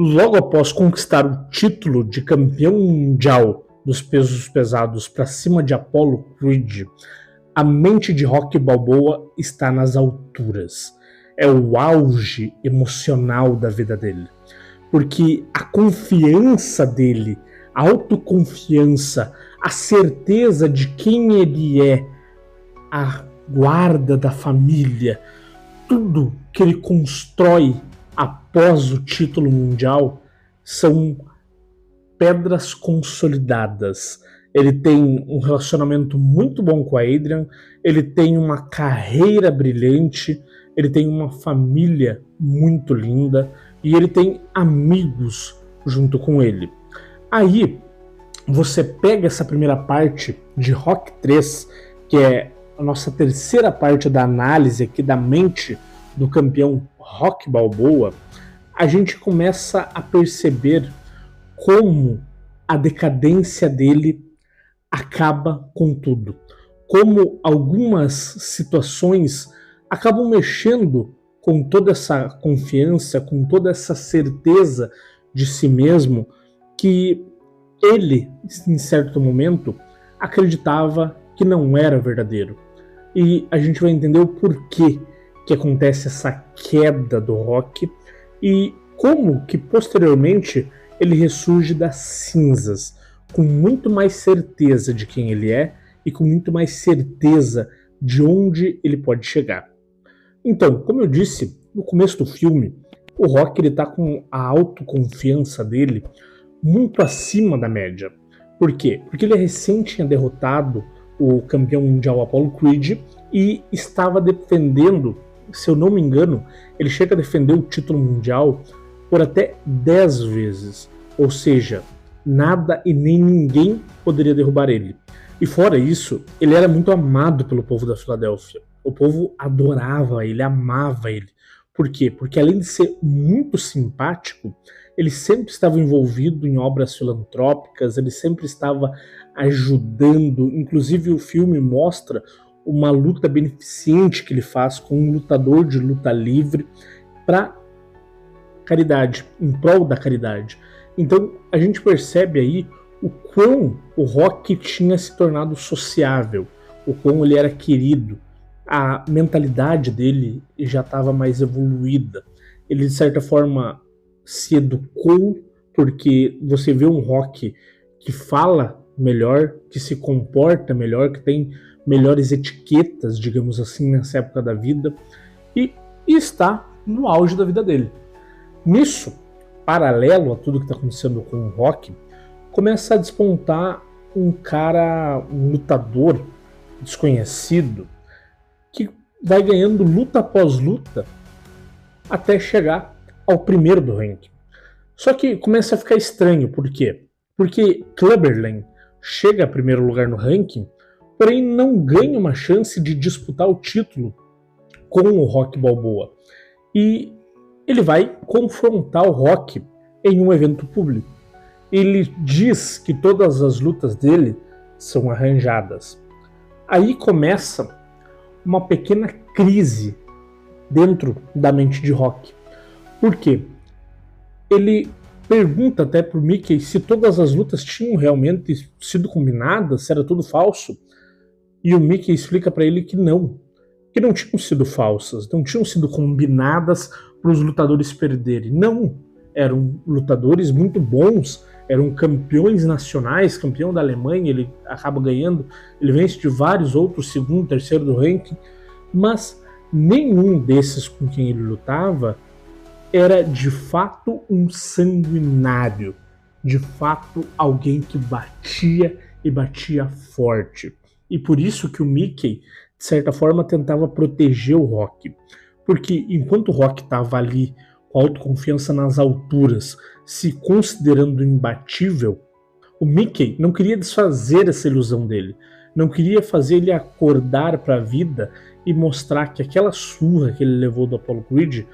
Logo após conquistar o título de campeão mundial dos pesos pesados para cima de Apollo Creed, a mente de Rocky Balboa está nas alturas. É o auge emocional da vida dele. Porque a confiança dele, a autoconfiança, a certeza de quem ele é, a guarda da família, tudo que ele constrói após o título mundial são pedras consolidadas. Ele tem um relacionamento muito bom com a Adrian, ele tem uma carreira brilhante, ele tem uma família muito linda e ele tem amigos junto com ele. Aí você pega essa primeira parte de Rocky 3, que é a nossa terceira parte da análise aqui da mente do campeão Rocky Balboa, a gente começa a perceber como a decadência dele acaba com tudo. Como algumas situações acabam mexendo com toda essa confiança, com toda essa certeza de si mesmo, que ele, em certo momento, acreditava que não era verdadeiro. E a gente vai entender o porquê que acontece essa queda do Rocky e como que posteriormente ele ressurge das cinzas, com muito mais certeza de quem ele é e com muito mais certeza de onde ele pode chegar. Então, como eu disse no começo do filme, o Rocky está com a autoconfiança dele muito acima da média. Por quê? Porque ele recém tinha derrotado o campeão mundial Apollo Creed e estava defendendo, se eu não me engano, ele chega a defender o título mundial por até 10 vezes. Ou seja, nada e nem ninguém poderia derrubar ele. E fora isso, ele era muito amado pelo povo da Filadélfia. O povo adorava ele, amava ele. Por quê? Porque além de ser muito simpático, ele sempre estava envolvido em obras filantrópicas, ele sempre estava ajudando. Inclusive o filme mostra uma luta beneficente que ele faz com um lutador de luta livre para caridade, em prol da caridade. Então a gente percebe aí o quão o Rocky tinha se tornado sociável, o quão ele era querido, a mentalidade dele já estava mais evoluída. Ele de certa forma se educou, porque você vê um Rocky que fala melhor, que se comporta melhor, que tem melhores etiquetas, digamos assim, nessa época da vida, e está no auge da vida dele. Nisso, paralelo a tudo que está acontecendo com o Rocky, começa a despontar um cara, um lutador desconhecido, que vai ganhando luta após luta até chegar ao primeiro do ranking. Só que começa a ficar estranho, por quê? Porque Clubberland chega a primeiro lugar no ranking, porém não ganha uma chance de disputar o título com o Rocky Balboa. E ele vai confrontar o Rocky em um evento público. Ele diz que todas as lutas dele são arranjadas. Aí começa uma pequena crise dentro da mente de Rocky. Por quê? Ele pergunta até pro Mickey se todas as lutas tinham realmente sido combinadas, se era tudo falso. E o Mickey explica para ele que não tinham sido falsas, não tinham sido combinadas para os lutadores perderem. Não, eram lutadores muito bons, eram campeões nacionais, campeão da Alemanha, ele acaba ganhando, ele vence de vários outros, segundo, terceiro do ranking, mas nenhum desses com quem ele lutava era de fato um sanguinário, de fato alguém que batia e batia forte. E por isso que o Mickey, de certa forma, tentava proteger o Rocky. Porque enquanto o Rocky estava ali com autoconfiança nas alturas, se considerando imbatível, o Mickey não queria desfazer essa ilusão dele. Não queria fazer ele acordar para a vida e mostrar que aquela surra que ele levou do Apollo Creed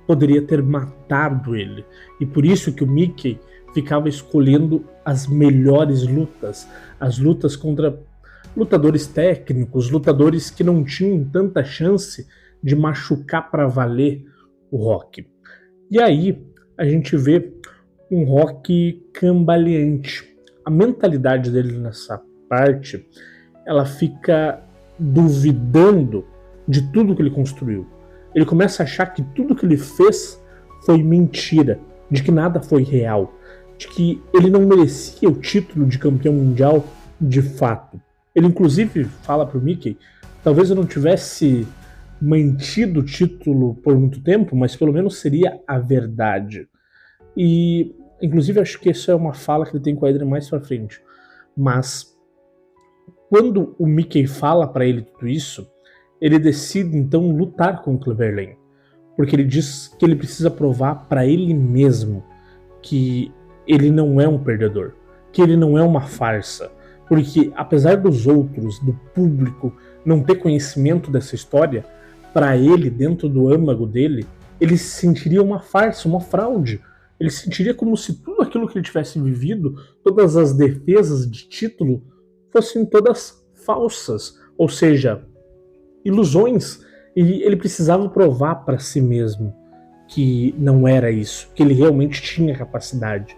poderia ter matado ele. E por isso que o Mickey ficava escolhendo as melhores lutas, as lutas contra lutadores técnicos, lutadores que não tinham tanta chance de machucar para valer o Rocky. E aí a gente vê um Rock cambaleante. A mentalidade dele nessa parte, ela fica duvidando de tudo que ele construiu. Ele começa a achar que tudo que ele fez foi mentira, de que nada foi real, de que ele não merecia o título de campeão mundial de fato. Ele inclusive fala pro Mickey, talvez eu não tivesse mantido o título por muito tempo, mas pelo menos seria a verdade. E inclusive acho que isso é uma fala que ele tem com a Adrian mais pra frente. Mas quando o Mickey fala para ele tudo isso, ele decide então lutar com o Clubber Lang, porque ele diz que ele precisa provar para ele mesmo que ele não é um perdedor, que ele não é uma farsa, porque apesar dos outros, do público, não ter conhecimento dessa história, para ele, dentro do âmago dele, ele se sentiria uma farsa, uma fraude. Ele se sentiria como se tudo aquilo que ele tivesse vivido, todas as defesas de título, fossem todas falsas, ou seja, ilusões. E ele precisava provar para si mesmo que não era isso, que ele realmente tinha capacidade,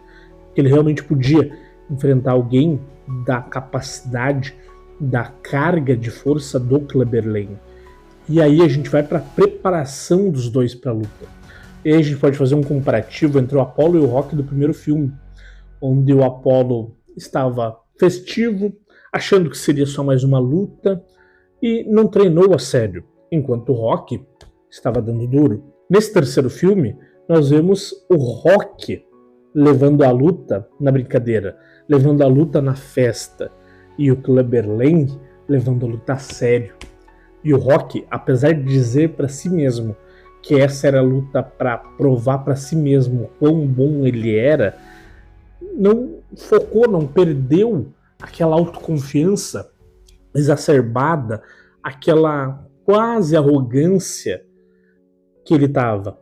que ele realmente podia enfrentar alguém da capacidade, da carga de força do Clubber Lang. E aí a gente vai para a preparação dos dois para a luta. E aí a gente pode fazer um comparativo entre o Apollo e o Rock do primeiro filme, onde o Apollo estava festivo, achando que seria só mais uma luta, e não treinou a sério, enquanto o Rock estava dando duro. Nesse terceiro filme, nós vemos o Rock levando a luta na brincadeira, levando a luta na festa, e o Clubber Lang levando a luta a sério. E o Rock, apesar de dizer para si mesmo que essa era a luta para provar para si mesmo quão bom ele era, não focou, não perdeu aquela autoconfiança exacerbada, aquela quase arrogância que ele tava.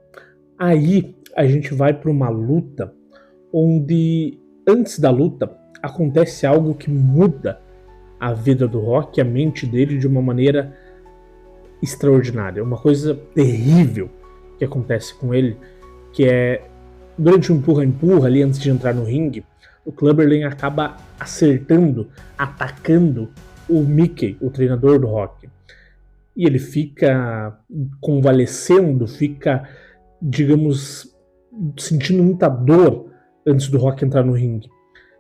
Aí a gente vai para uma luta onde, antes da luta, acontece algo que muda a vida do Rock, a mente dele, de uma maneira extraordinária. Uma coisa terrível que acontece com ele, que é, durante um empurra-empurra ali antes de entrar no ringue, o Clubber Lang acaba acertando, atacando o Mickey, o treinador do Rock. E ele fica convalescendo, fica, digamos, sentindo muita dor antes do Rock entrar no ringue.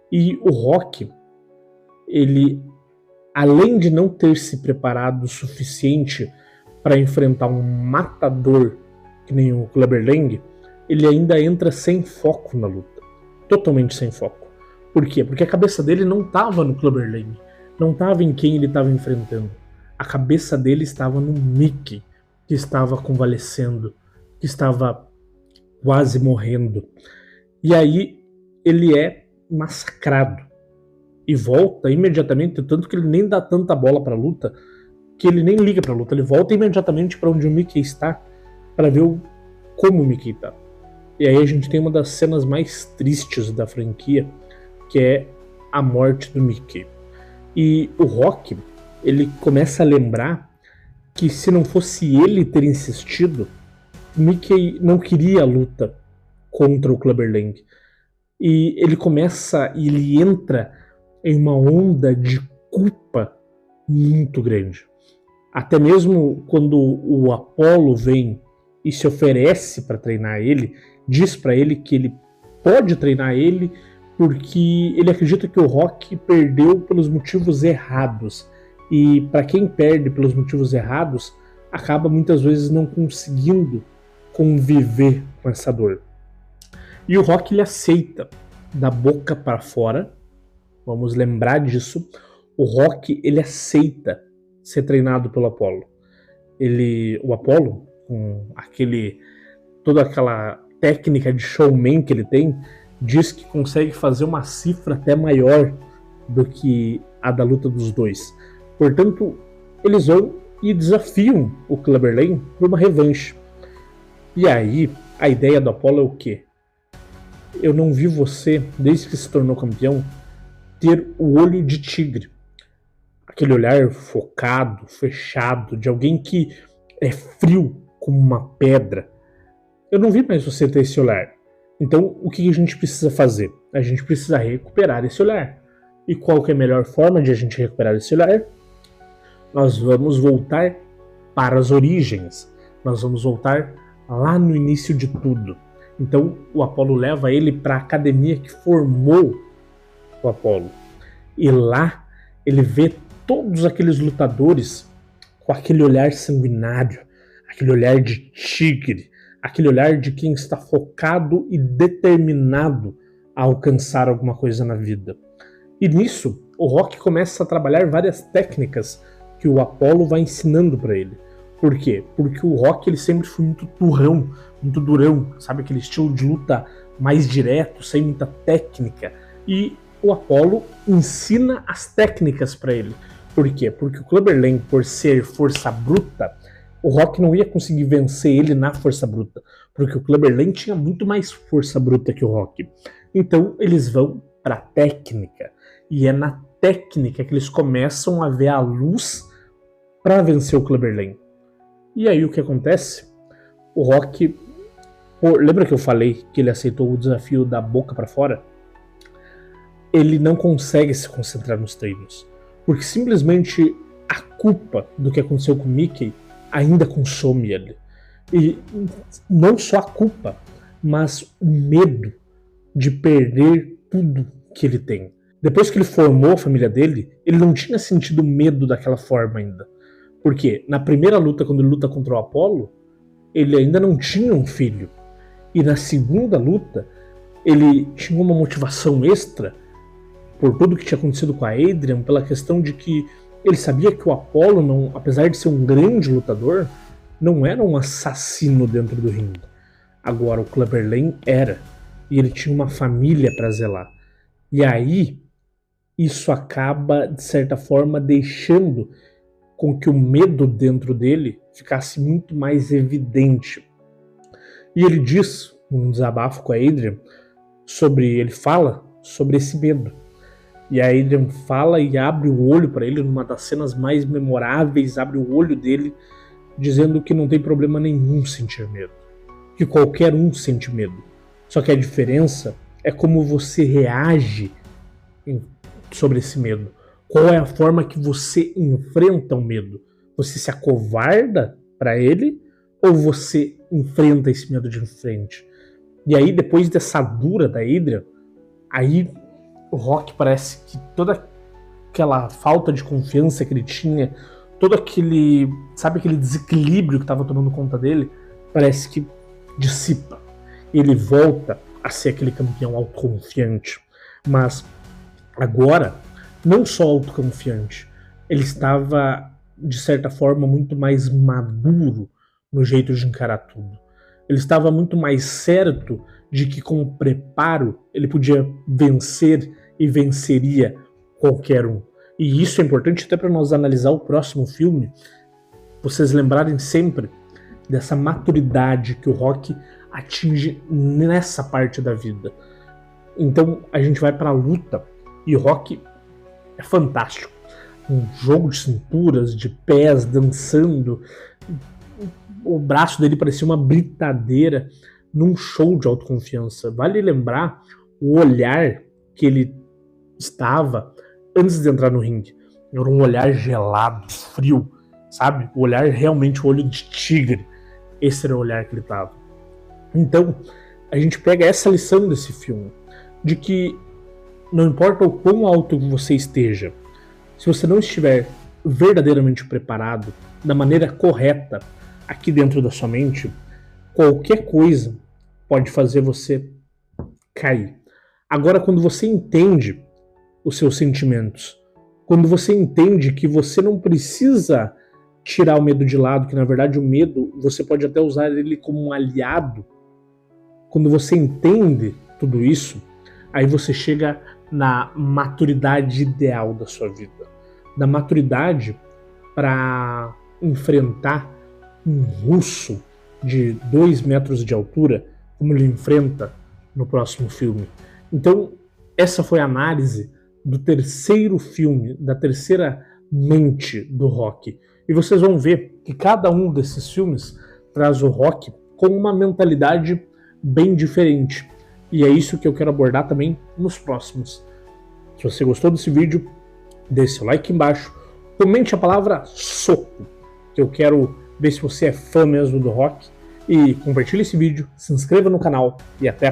E o Rock, ele, além de não ter se preparado o suficiente para enfrentar um matador que nem o Clubber Lang, ele ainda entra sem foco na luta. Totalmente sem foco. Por quê? Porque a cabeça dele não estava no Clubber Lang, não estava em quem ele estava enfrentando. A cabeça dele estava no Mickey, que estava convalescendo, que estava quase morrendo. E aí ele é massacrado e volta imediatamente, tanto que ele nem dá tanta bola para a luta, que ele nem liga para a luta, ele volta imediatamente para onde o Mickey está, para ver como o Mickey está. E aí a gente tem uma das cenas mais tristes da franquia, que é a morte do Mickey. E o Rock, ele começa a lembrar que se não fosse ele ter insistido, o Mickey não queria a luta contra o Clubber Lang. E ele entra em uma onda de culpa muito grande. Até mesmo quando o Apollo vem e se oferece para treinar ele, diz para ele que ele pode treinar ele porque ele acredita que o Rock perdeu pelos motivos errados. E para quem perde pelos motivos errados, acaba muitas vezes não conseguindo conviver com essa dor. E o Rock, ele aceita da boca para fora, vamos lembrar disso, o Rock, ele aceita ser treinado pelo Apollo. O Apollo, com toda aquela técnica de showman que ele tem, diz que consegue fazer uma cifra até maior do que a da luta dos dois. Portanto, eles vão e desafiam o Clubber Lang por uma revanche. E aí, a ideia do Apollo é o quê? Eu não vi você, desde que se tornou campeão, ter o olho de tigre. Aquele olhar focado, fechado, de alguém que é frio como uma pedra. Eu não vi mais você ter esse olhar. Então, o que a gente precisa fazer? A gente precisa recuperar esse olhar. E qual que é a melhor forma de a gente recuperar esse olhar? Nós vamos voltar para as origens. Nós vamos voltar lá no início de tudo. Então, o Apollo leva ele para a academia que formou o Apollo. E lá ele vê todos aqueles lutadores com aquele olhar sanguinário, aquele olhar de tigre, aquele olhar de quem está focado e determinado a alcançar alguma coisa na vida. E nisso, o Rocky começa a trabalhar várias técnicas que o Apollo vai ensinando para ele. Por quê? Porque o Rocky ele sempre foi muito turrão, muito durão, sabe? Aquele estilo de luta mais direto, sem muita técnica. E o Apollo ensina as técnicas para ele. Por quê? Porque o Clubber Lang, por ser força bruta, o Rocky não ia conseguir vencer ele na força bruta, porque o Clubber Lang tinha muito mais força bruta que o Rocky. Então eles vão para a técnica, e é na técnica que eles começam a ver a luz para vencer o Clubber Lang. E aí o que acontece? O Rocky, lembra que eu falei que ele aceitou o desafio da boca para fora? Ele não consegue se concentrar nos treinos, porque simplesmente a culpa do que aconteceu com o Mickey ainda consome ele. E não só a culpa, mas o medo de perder tudo que ele tem. Depois que ele formou a família dele, ele não tinha sentido medo daquela forma ainda. Porque na primeira luta, quando ele luta contra o Apollo, ele ainda não tinha um filho. E na segunda luta, ele tinha uma motivação extra por tudo que tinha acontecido com a Adrian, pela questão de que ele sabia que o Apollo, não, apesar de ser um grande lutador, não era um assassino dentro do ringue. Agora o Clubber Lang era, e ele tinha uma família para zelar. E aí, isso acaba, de certa forma, deixando com que o medo dentro dele ficasse muito mais evidente. E ele diz, num desabafo com a Adrian, ele fala sobre esse medo. E a Adrian fala e abre o olho para ele, numa das cenas mais memoráveis, abre o olho dele, dizendo que não tem problema nenhum sentir medo. Que qualquer um sente medo. Só que a diferença é como você reage sobre esse medo. Qual é a forma que você enfrenta o medo? Você se acovarda para ele ou você enfrenta esse medo de frente? E aí, depois dessa dura da Adrian, aí o Rocky parece que toda aquela falta de confiança que ele tinha, todo aquele, sabe, aquele desequilíbrio que estava tomando conta dele, parece que dissipa. Ele volta a ser aquele campeão autoconfiante. Mas agora, não só autoconfiante, ele estava, de certa forma, muito mais maduro no jeito de encarar tudo. Ele estava muito mais certo de que com o preparo ele podia vencer e venceria qualquer um. E isso é importante até para nós analisar o próximo filme, vocês lembrarem sempre dessa maturidade que o Rocky atinge nessa parte da vida. Então a gente vai para a luta e o Rocky é fantástico. Um jogo de cinturas, de pés, dançando. O braço dele parecia uma britadeira num show de autoconfiança. Vale lembrar o olhar que ele estava antes de entrar no ringue. Era um olhar gelado, frio, sabe? O olhar realmente o olho de tigre. Esse era o olhar que ele estava. Então, a gente pega essa lição desse filme, de que não importa o quão alto você esteja, se você não estiver verdadeiramente preparado, da maneira correta, aqui dentro da sua mente, qualquer coisa pode fazer você cair. Agora, quando você entende os seus sentimentos, quando você entende que você não precisa tirar o medo de lado, que na verdade o medo, você pode até usar ele como um aliado, quando você entende tudo isso, aí você chega na maturidade ideal da sua vida. Da maturidade para enfrentar um russo de 2 metros de altura, como ele enfrenta no próximo filme. Então, essa foi a análise do terceiro filme, da terceira mente do Rocky. E vocês vão ver que cada um desses filmes traz o Rocky com uma mentalidade bem diferente. e é isso que eu quero abordar também nos próximos. Se você gostou desse vídeo, deixe seu like embaixo, comente a palavra soco, que eu quero ver se você é fã mesmo do rock, e compartilhe esse vídeo, se inscreva no canal e até a próxima.